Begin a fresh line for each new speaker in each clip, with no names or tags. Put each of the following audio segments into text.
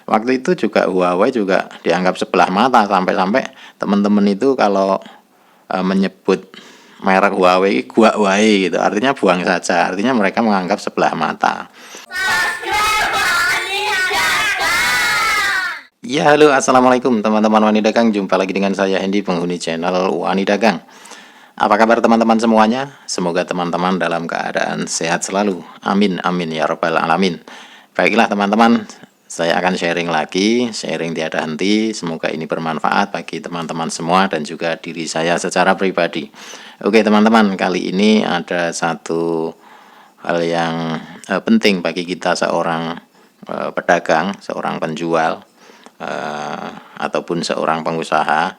Waktu itu juga Huawei juga dianggap sebelah mata, sampai-sampai teman-teman itu kalau menyebut merek Huawei gua wae gitu, artinya buang saja, artinya mereka menganggap sebelah mata. Ya, halo, assalamualaikum teman-teman Wani Dagang. Jumpa lagi dengan saya Hendy, penghuni channel Wani Dagang. Apa kabar teman-teman semuanya? Semoga teman-teman dalam keadaan sehat selalu. Amin, amin ya rabbal alamin. Baiklah teman-teman, saya akan sharing lagi, sharing tiada henti. Semoga ini bermanfaat bagi teman-teman semua dan juga diri saya secara pribadi. Oke teman-teman, kali ini ada satu hal yang penting bagi kita seorang pedagang, seorang penjual, ataupun seorang pengusaha,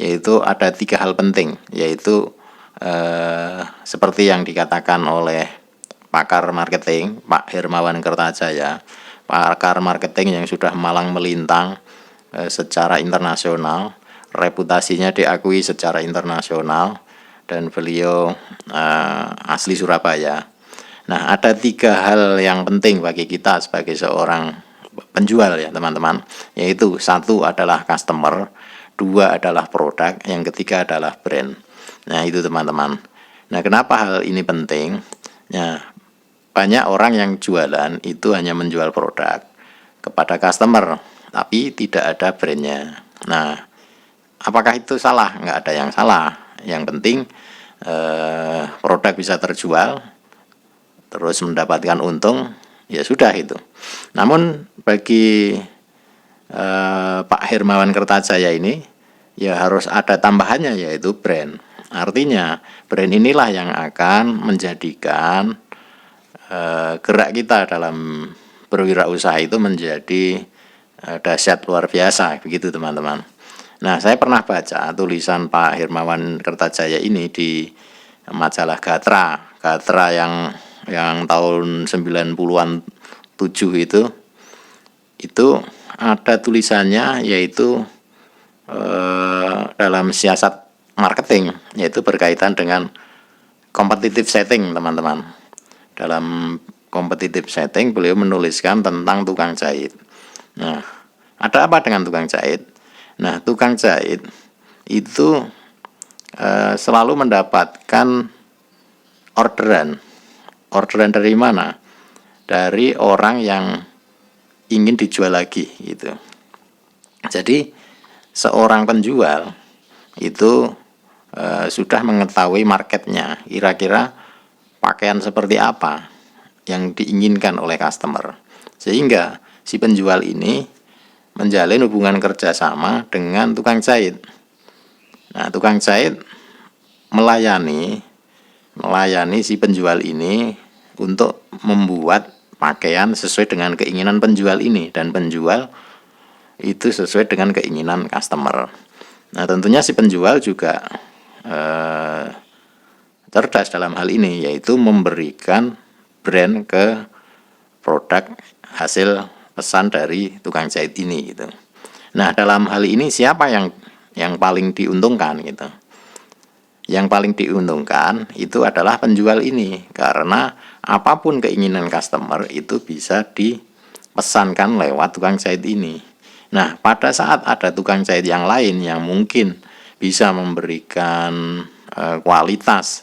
yaitu ada 3 hal penting, yaitu seperti yang dikatakan oleh pakar marketing Pak Hermawan Kertajaya, pakar marketing yang sudah malang melintang secara internasional, reputasinya diakui secara internasional, dan beliau asli Surabaya. Nah, ada 3 hal yang penting bagi kita sebagai seorang penjual ya teman-teman, yaitu 1 adalah customer, 2 adalah produk, yang ketiga adalah brand. Nah itu teman-teman. Nah kenapa hal ini penting? Nah, banyak orang yang jualan itu hanya menjual produk kepada customer, tapi tidak ada brandnya. Nah, apakah itu salah? Nggak ada yang salah. Yang penting produk bisa terjual, terus mendapatkan untung, ya sudah itu. Namun bagi Pak Hermawan Kertajaya ini, ya harus ada tambahannya, yaitu brand. Artinya brand inilah yang akan menjadikan gerak kita dalam berwirausaha itu menjadi dahsyat luar biasa, begitu teman-teman. Nah, saya pernah baca tulisan Pak Hermawan Kertajaya ini di majalah Gatra yang tahun 90-an 7 itu ada tulisannya, yaitu dalam siasat marketing, yaitu berkaitan dengan competitive setting teman-teman. Dalam competitive setting beliau menuliskan tentang tukang jahit. Nah, ada apa dengan tukang jahit? Nah, tukang jahit itu selalu mendapatkan orderan dari mana? Dari orang yang ingin dijual lagi gitu. Jadi seorang penjual itu sudah mengetahui marketnya, kira-kira pakaian seperti apa yang diinginkan oleh customer, sehingga si penjual ini menjalin hubungan kerjasama dengan tukang jahit. Nah, tukang jahit melayani si penjual ini untuk membuat pakaian sesuai dengan keinginan penjual ini, dan penjual itu sesuai dengan keinginan customer. Nah, tentunya si penjual juga cerdas dalam hal ini, yaitu memberikan brand ke produk hasil pesan dari tukang jahit ini gitu. Nah, dalam hal ini siapa yang paling diuntungkan gitu? Yang paling diuntungkan itu adalah penjual ini, karena apapun keinginan customer itu bisa dipesankan lewat tukang jahit ini. Nah, pada saat ada tukang jahit yang lain yang mungkin bisa memberikan kualitas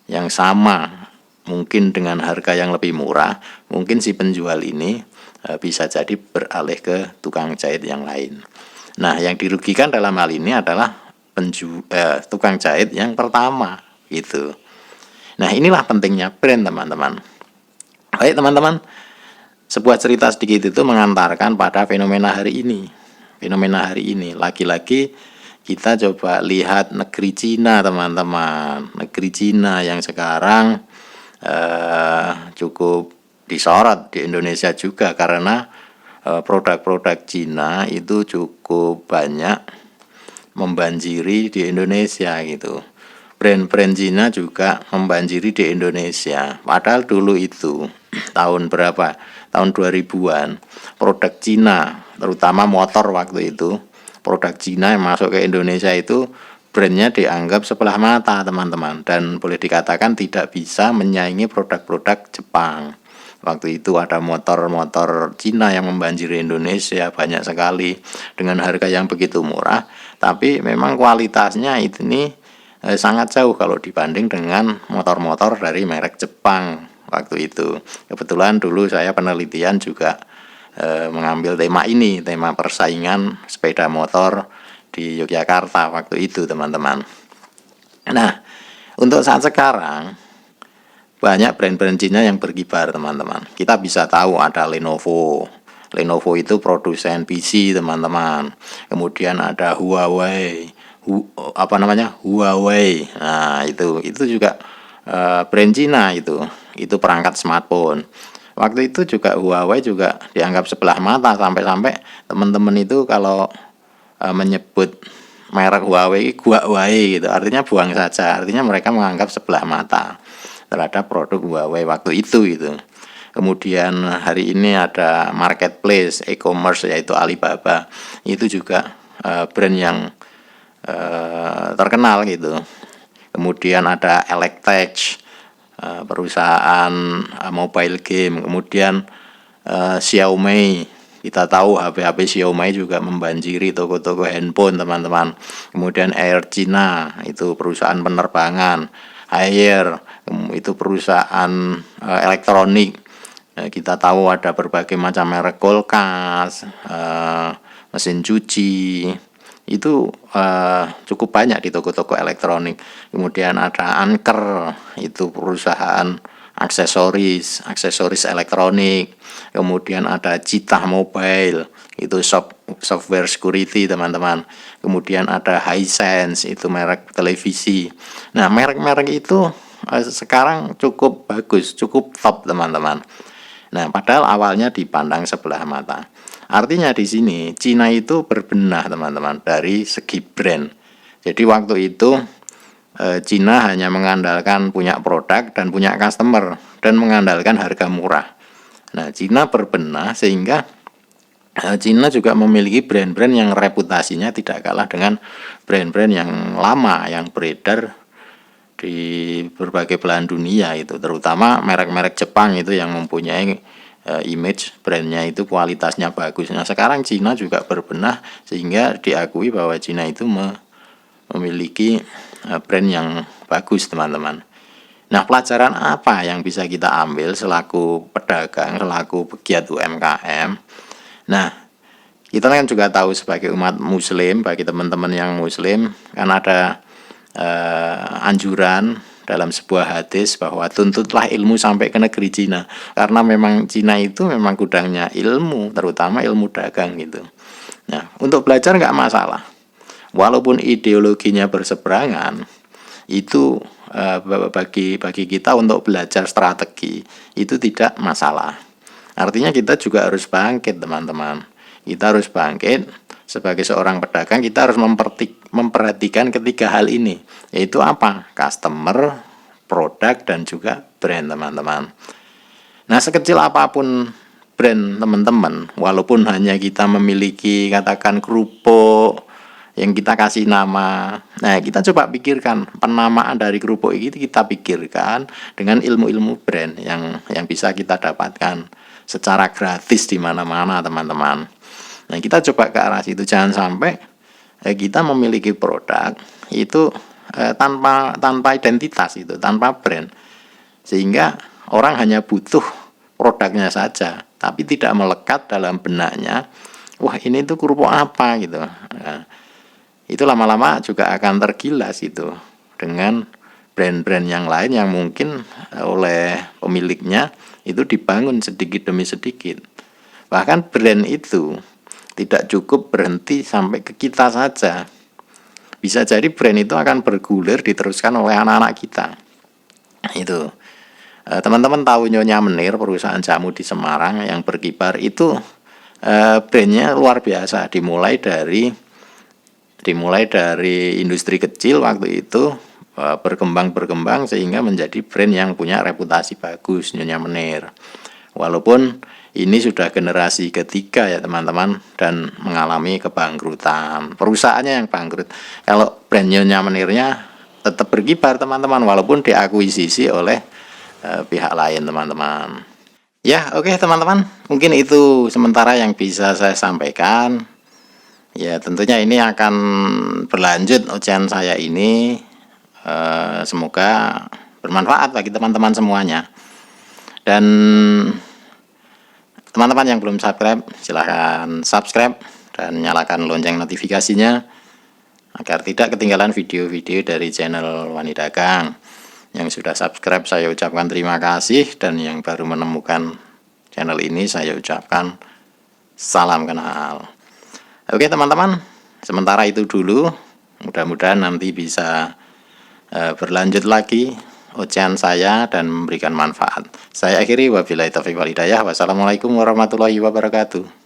yang sama, mungkin dengan harga yang lebih murah, mungkin si penjual ini bisa jadi beralih ke tukang jahit yang lain. Nah, yang dirugikan dalam hal ini adalah tukang jahit yang pertama gitu. Nah, inilah pentingnya brand teman-teman. Baik teman-teman, sebuah cerita sedikit itu mengantarkan pada fenomena hari ini. Lagi-lagi kita coba lihat negeri Cina teman-teman. Negeri Cina yang sekarang cukup disorot di Indonesia juga, karena produk-produk Cina itu cukup banyak membanjiri di Indonesia gitu. Brand-brand Cina juga membanjiri di Indonesia. Padahal dulu itu tahun berapa? Tahun 2000-an. Produk Cina, terutama motor waktu itu, produk Cina yang masuk ke Indonesia itu brandnya dianggap sebelah mata teman-teman, dan boleh dikatakan tidak bisa menyaingi produk-produk Jepang. Waktu itu ada motor-motor Cina yang membanjiri Indonesia banyak sekali dengan harga yang begitu murah, tapi memang kualitasnya ini sangat jauh kalau dibanding dengan motor-motor dari merek Jepang waktu itu. Kebetulan dulu saya penelitian juga mengambil tema ini, tema persaingan sepeda motor di Yogyakarta waktu itu, teman-teman. Nah, untuk saat sekarang banyak brand-brand Cina yang berkibar, teman-teman. Kita bisa tahu ada Lenovo. Lenovo itu produsen PC, teman-teman. Kemudian ada Huawei. Huawei. Nah, itu juga brand Cina itu. Itu perangkat smartphone. Waktu itu juga Huawei juga dianggap sebelah mata, sampai-sampai teman-teman itu kalau menyebut merek Huawei, gitu. Artinya buang saja. Artinya mereka menganggap sebelah mata terhadap produk Huawei waktu itu gitu. Kemudian hari ini ada marketplace e-commerce yaitu Alibaba. Itu juga brand yang terkenal gitu. Kemudian ada Electech, perusahaan mobile game. Kemudian Xiaomi, kita tahu HP-HP Xiaomi juga membanjiri toko-toko handphone, teman-teman. Kemudian Air China, itu perusahaan penerbangan. Haier, itu perusahaan elektronik. Kita tahu ada berbagai macam merek kulkas, mesin cuci, itu cukup banyak di toko-toko elektronik. Kemudian ada Anker, itu perusahaan aksesoris elektronik. Kemudian ada Citah Mobile, itu software security, teman-teman. Kemudian ada Hisense, itu merek televisi. Nah, merek-merek itu sekarang cukup bagus, cukup top, teman-teman. Nah, padahal awalnya dipandang sebelah mata. Artinya di sini Cina itu berbenah, teman-teman, dari segi brand. Jadi waktu itu Cina hanya mengandalkan punya produk dan punya customer dan mengandalkan harga murah. Nah, Cina berbenah sehingga Cina juga memiliki brand-brand yang reputasinya tidak kalah dengan brand-brand yang lama yang beredar di berbagai belahan dunia itu, terutama merek-merek Jepang itu yang mempunyai image brandnya itu kualitasnya bagus. Nah, sekarang Cina juga berbenah sehingga diakui bahwa Cina itu memiliki brand yang bagus, teman-teman. Nah, pelajaran apa yang bisa kita ambil selaku pedagang, selaku pegiat UMKM? Nah, kita kan juga tahu sebagai umat muslim, bagi teman-teman yang muslim, kan ada anjuran dalam sebuah hadis bahwa tuntutlah ilmu sampai ke negeri Cina, karena memang Cina itu memang gudangnya ilmu, terutama ilmu dagang gitu. Nah, untuk belajar nggak masalah, walaupun ideologinya berseberangan, itu bagi kita untuk belajar strategi itu tidak masalah. Artinya kita juga harus bangkit, teman-teman. Kita harus bangkit. Sebagai seorang pedagang, kita harus memperhatikan ketiga hal ini, yaitu apa? Customer, produk, dan juga brand, teman-teman. Nah, sekecil apapun brand teman-teman, walaupun hanya kita memiliki katakan kerupuk yang kita kasih nama, nah kita coba pikirkan penamaan dari kerupuk ini, kita pikirkan dengan ilmu-ilmu brand yang bisa kita dapatkan secara gratis di mana-mana, teman-teman. Nah, kita coba ke arah situ, jangan sampai kita memiliki produk itu tanpa identitas, itu tanpa brand, sehingga orang hanya butuh produknya saja, tapi tidak melekat dalam benaknya, wah ini tuh kerupuk apa gitu. Nah, itu lama-lama juga akan tergilas itu dengan brand-brand yang lain yang mungkin oleh pemiliknya itu dibangun sedikit demi sedikit. Bahkan brand itu tidak cukup berhenti sampai ke kita saja. Bisa jadi brand itu akan bergulir diteruskan oleh anak-anak kita. Itu. Teman-teman tahu Nyonya Menir, perusahaan jamu di Semarang yang berkibar itu, brandnya luar biasa. Dimulai dari industri kecil waktu itu, berkembang sehingga menjadi brand yang punya reputasi bagus, Nyonya Menir. Walaupun ini sudah generasi ketiga ya, teman-teman, dan mengalami kebangkrutan. Perusahaannya yang bangkrut. Kalau brand Nyonya Menirnya tetap berkibar, teman-teman, walaupun diakuisisi oleh pihak lain, teman-teman. Ya, oke teman-teman, mungkin itu sementara yang bisa saya sampaikan. Ya, tentunya ini akan berlanjut ocehan saya ini. Semoga bermanfaat bagi teman-teman semuanya. Dan teman-teman yang belum subscribe, silahkan subscribe dan nyalakan lonceng notifikasinya agar tidak ketinggalan video-video dari channel Wani Dagang. Yang sudah subscribe saya ucapkan terima kasih, dan yang baru menemukan channel ini saya ucapkan salam kenal. Oke teman-teman, sementara itu dulu. Mudah-mudahan nanti bisa berlanjut lagi ocehan saya dan memberikan manfaat. Saya akhiri, wabillahi taufiq wal hidayah. Wassalamualaikum warahmatullahi wabarakatuh.